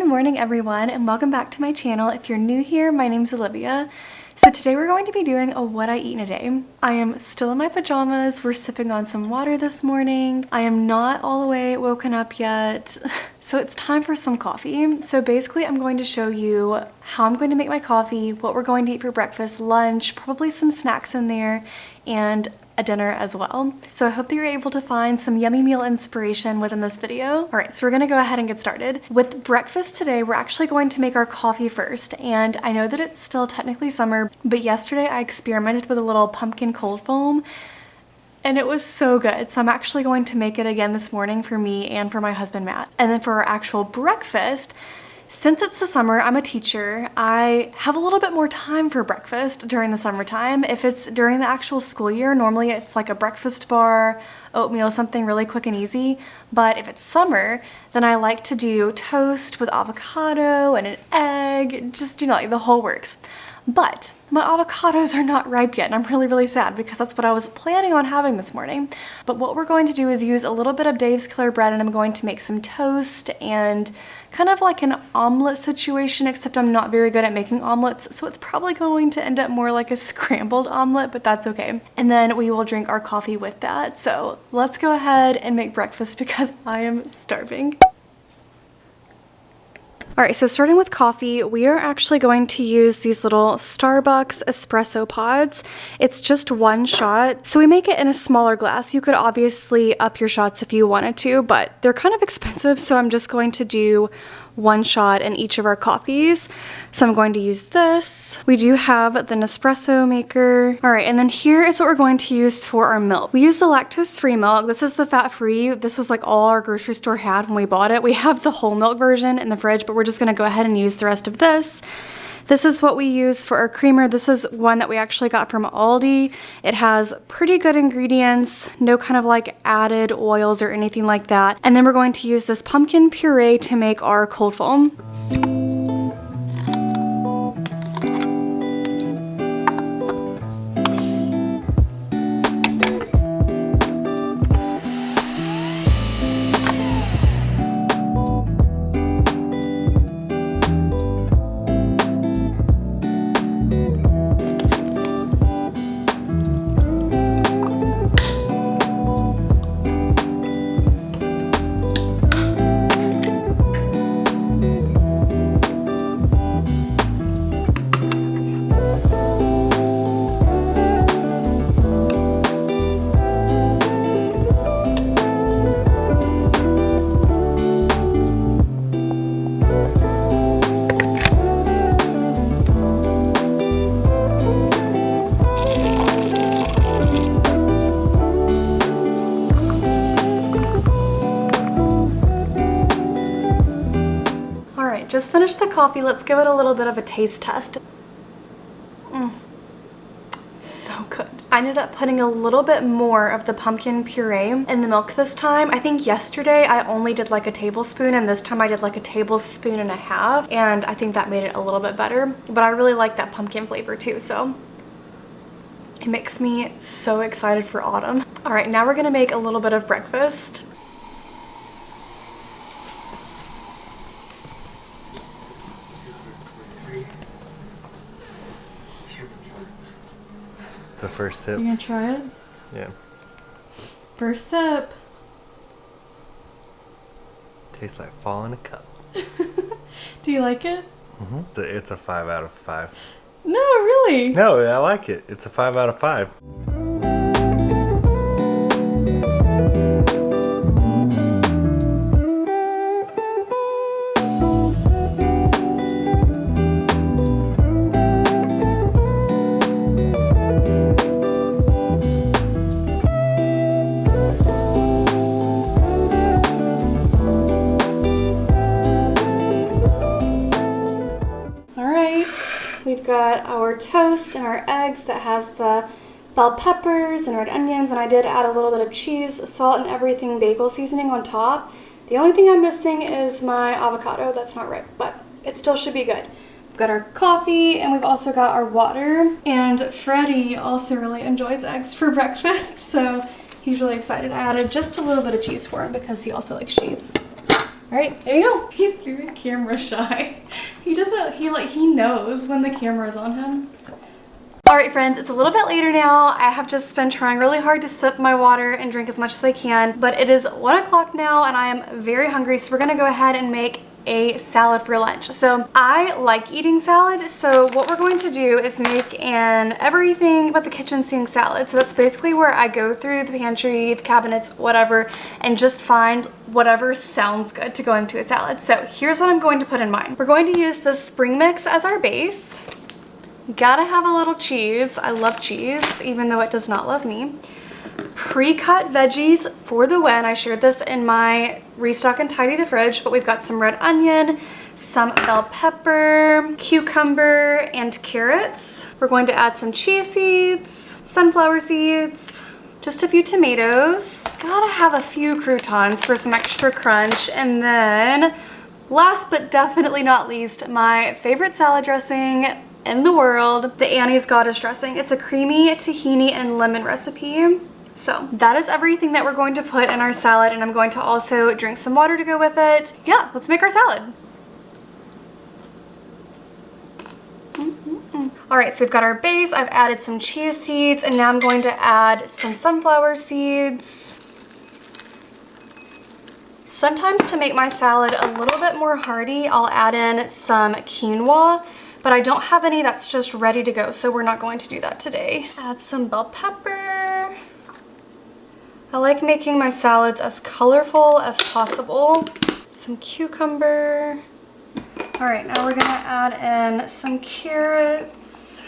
morning everyone, and welcome back to my channel. If you're new here, my name's Olivia. So today we're going to be doing a what I eat in a day. I am still in my pajamas. We're sipping on some water this morning. I am not all the way woken up yet. So it's time for some coffee. So basically I'm going to show you how I'm going to make my coffee, what we're going to eat for breakfast, lunch, probably some snacks in there, and a dinner as well. So I hope that you're able to find some yummy meal inspiration within this video. All right, so we're gonna go ahead and get started. With breakfast today, we're actually going to make our coffee first. And I know that it's still technically summer, but yesterday I experimented with a little pumpkin cold foam and it was so good. So I'm actually going to make it again this morning for me and for my husband, Matt. And then for our actual breakfast, since it's the summer, I'm a teacher, I have a little bit more time for breakfast during the summertime. If it's during the actual school year, normally it's like a breakfast bar, oatmeal, something really quick and easy. But if it's summer, then I like to do toast with avocado and an egg, just, you know, like the whole works. But my avocados are not ripe yet, and I'm really sad because that's what I was planning on having this morning. But what we're going to do is use a little bit of Dave's Killer Bread, and I'm going to make some toast and kind of like an omelet situation, except I'm not very good at making omelets, so it's probably going to end up more like a scrambled omelet, but that's okay. And then we will drink our coffee with that. So let's go ahead and make breakfast because I am starving. All right, so starting with coffee, we are actually going to use these little Starbucks espresso pods. It's just one shot. So we make it in a smaller glass. You could obviously up your shots if you wanted to, but they're kind of expensive. So I'm just going to do one shot in each of our coffees. So I'm going to use this. We do have the Nespresso maker. All right, and then here is what we're going to use for our milk. We use the lactose-free milk. This is the fat-free. This was like all our grocery store had when we bought it. We have the whole milk version in the fridge, but we're just gonna go ahead and use the rest of this. This is what we use for our creamer. This is one that we actually got from Aldi. It has pretty good ingredients, no kind of like added oils or anything like that. And then we're going to use this pumpkin puree to make our cold foam. Just finished the coffee. Let's give it a little bit of a taste test. It's so good. I ended up putting a little bit more of the pumpkin puree in the milk this time. I think yesterday I only did like a tablespoon, and this time I did like a tablespoon and a half, and I think that made it a little bit better. But I really like that pumpkin flavor too, so it makes me so excited for autumn. All right, now we're gonna make a little bit of breakfast. The first sip. You gonna try it? Yeah. First sip. Tastes like fall in a cup. Do you like it? Mm-hmm. It's a 5 out of 5. No, really? No, I like it. It's a 5 out of 5. We've got our toast and our eggs that has the bell peppers and red onions, and I did add a little bit of cheese, salt, and everything bagel seasoning on top. The only thing I'm missing is my avocado. That's not right, but it still should be good. We've got our coffee, and we've also got our water. And Freddie also really enjoys eggs for breakfast, so he's really excited. I added just a little bit of cheese for him because he also likes cheese. All right, there you go. He's very camera shy. He knows when the camera's on him. All right, friends, it's a little bit later now. I have just been trying really hard to sip my water and drink as much as I can, but it is 1 o'clock now and I am very hungry. So we're gonna go ahead and make a salad for lunch. So I like eating salad. So what we're going to do is make an everything but the kitchen sink salad. So that's basically where I go through the pantry, the cabinets, whatever, and just find whatever sounds good to go into a salad. So here's what I'm going to put in mine. We're going to use the spring mix as our base. Gotta have a little cheese. I love cheese, even though it does not love me. Pre-cut veggies for the win. I shared this in my restock and tidy the fridge, but we've got some red onion, some bell pepper, cucumber, and carrots. We're going to add some chia seeds, sunflower seeds, just a few tomatoes. Gotta have a few croutons for some extra crunch. And then last but definitely not least, my favorite salad dressing in the world, the Annie's Goddess dressing. It's a creamy tahini and lemon recipe. So that is everything that we're going to put in our salad, and I'm going to also drink some water to go with it. Yeah, let's make our salad. All right, so we've got our base. I've added some chia seeds, and now I'm going to add some sunflower seeds. Sometimes to make my salad a little bit more hearty, I'll add in some quinoa, but I don't have any that's just ready to go, so we're not going to do that today. Add some bell pepper. I like making my salads as colorful as possible. Some cucumber. All right, now we're gonna add in some carrots.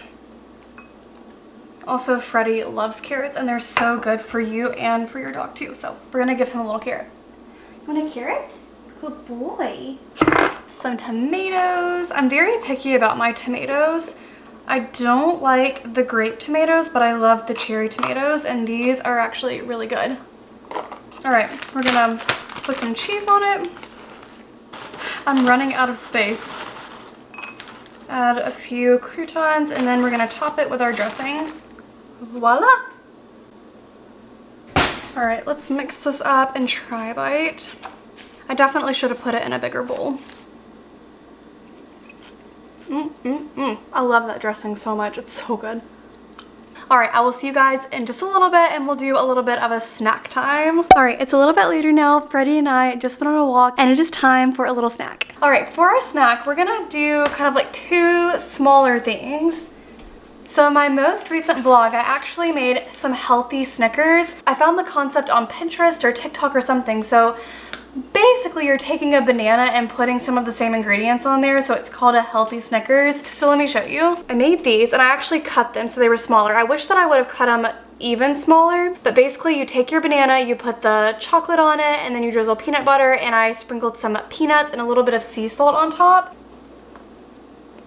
Also, Freddie loves carrots and they're so good for you and for your dog too. So we're gonna give him a little carrot. You want a carrot? Good boy. Some tomatoes. I'm very picky about my tomatoes. I don't like the grape tomatoes, but I love the cherry tomatoes, and these are actually really good. All right, we're gonna put some cheese on it. I'm running out of space. Add a few croutons, and then we're gonna top it with our dressing. Voila! All right, let's mix this up and try a bite. I definitely should have put it in a bigger bowl. I love that dressing so much. It's so good. All right, I will see you guys in just a little bit and we'll do a little bit of a snack time. All right, it's a little bit later now. Freddie and I just went on a walk and it is time for a little snack. All right, for our snack, we're gonna do kind of like 2 smaller things. So in my most recent vlog, I actually made some healthy Snickers. I found the concept on Pinterest or TikTok or something. So basically you're taking a banana and putting some of the same ingredients on there, so it's called a healthy Snickers. So let me show you. I made these and I actually cut them so they were smaller. I wish that I would have cut them even smaller, but basically you take your banana, you put the chocolate on it, and then you drizzle peanut butter, and I sprinkled some peanuts and a little bit of sea salt on top.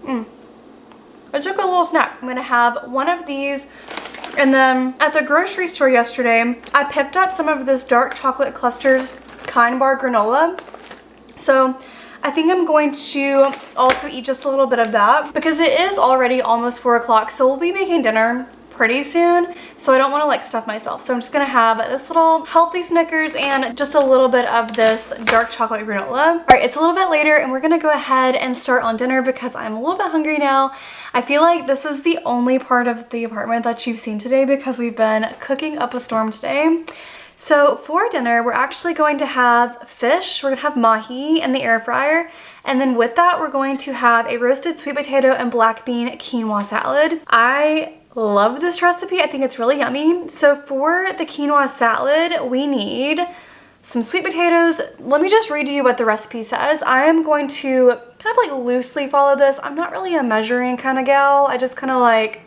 It's a good little snack. I'm gonna have one of these. And then at the grocery store yesterday, I picked up some of this dark chocolate clusters Kind Bar granola. So I think I'm going to also eat just a little bit of that because it is already almost 4 o'clock. So we'll be making dinner pretty soon. So I don't want to like stuff myself. So I'm just going to have this little healthy Snickers and just a little bit of this dark chocolate granola. All right, it's a little bit later and we're going to go ahead and start on dinner because I'm a little bit hungry now. I feel like this is the only part of the apartment that you've seen today because we've been cooking up a storm today. So for dinner, we're actually going to have fish. We're gonna have mahi in the air fryer. And then with that, we're going to have a roasted sweet potato and black bean quinoa salad. I love this recipe. I think it's really yummy. So for the quinoa salad, we need some sweet potatoes. Let me just read to you what the recipe says. I am going to kind of like loosely follow this. I'm not really a measuring kind of gal. I just kind of like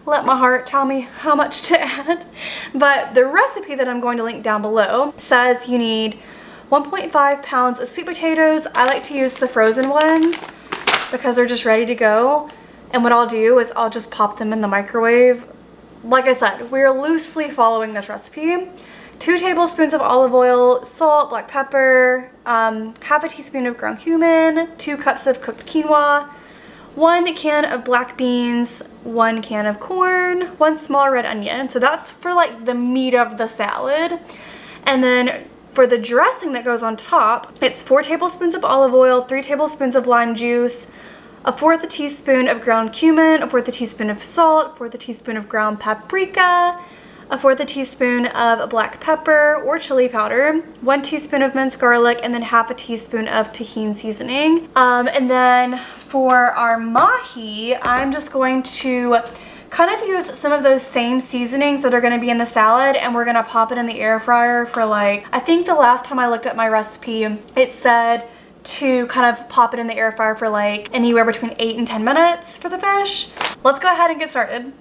let my heart tell me how much to add. But the recipe that I'm going to link down below says you need 1.5 pounds of sweet potatoes. I like to use the frozen ones because they're just ready to go. And what I'll do is I'll just pop them in the microwave. Like I said, we're loosely following this recipe. 2 tablespoons of olive oil, salt, black pepper, half a teaspoon of ground cumin, 2 cups of cooked quinoa, 1 can of black beans, 1 can of corn, 1 small red onion. So that's for like the meat of the salad. And then For the dressing that goes on top, it's 4 tablespoons of olive oil, 3 tablespoons of lime juice, a 1/4 teaspoon of ground cumin, a 1/4 teaspoon of salt, 1/4 teaspoon of ground paprika, a 1/4 teaspoon of black pepper or chili powder, 1 teaspoon of minced garlic, and then 1/2 teaspoon of tahini seasoning. And then for our mahi, I'm just going to kind of use some of those same seasonings that are going to be in the salad, and we're going to pop it in the air fryer for like, I think the last time I looked at my recipe, it said to kind of pop it in the air fryer for like anywhere between 8 and 10 minutes for the fish. Let's go ahead and get started.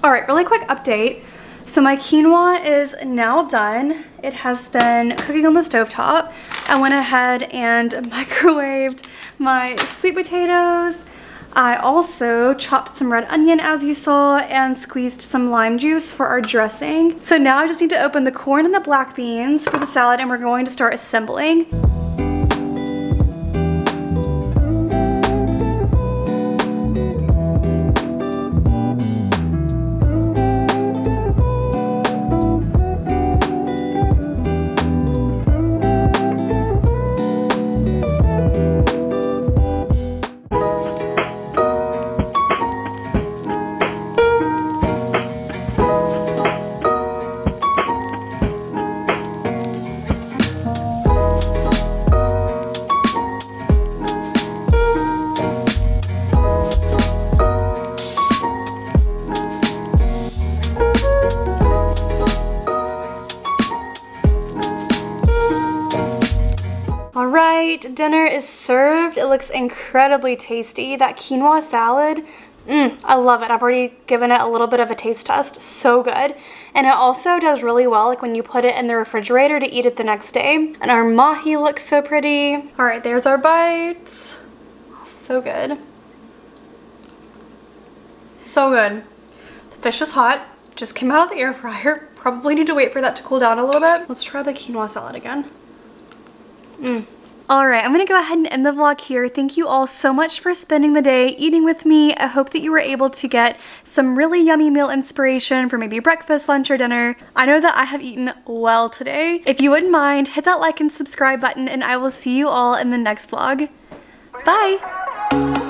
All right, really quick update. So my quinoa is now done. It has been cooking on the stovetop. I went ahead and microwaved my sweet potatoes. I also chopped some red onion, as you saw, and squeezed some lime juice for our dressing. So now I just need to open the corn and the black beans for the salad, and we're going to start assembling. Alright, dinner is served. It looks incredibly tasty. That quinoa salad, I love it. I've already given it a little bit of a taste test. So good. And it also does really well like when you put it in the refrigerator to eat it the next day. And our mahi looks so pretty. Alright, there's our bites. So good. So good. The fish is hot. Just came out of the air fryer. Probably need to wait for that to cool down a little bit. Let's try the quinoa salad again. Alright, I'm going to go ahead and end the vlog here. Thank you all so much for spending the day eating with me. I hope that you were able to get some really yummy meal inspiration for maybe breakfast, lunch, or dinner. I know that I have eaten well today. If you wouldn't mind, hit that like and subscribe button, and I will see you all in the next vlog. Bye!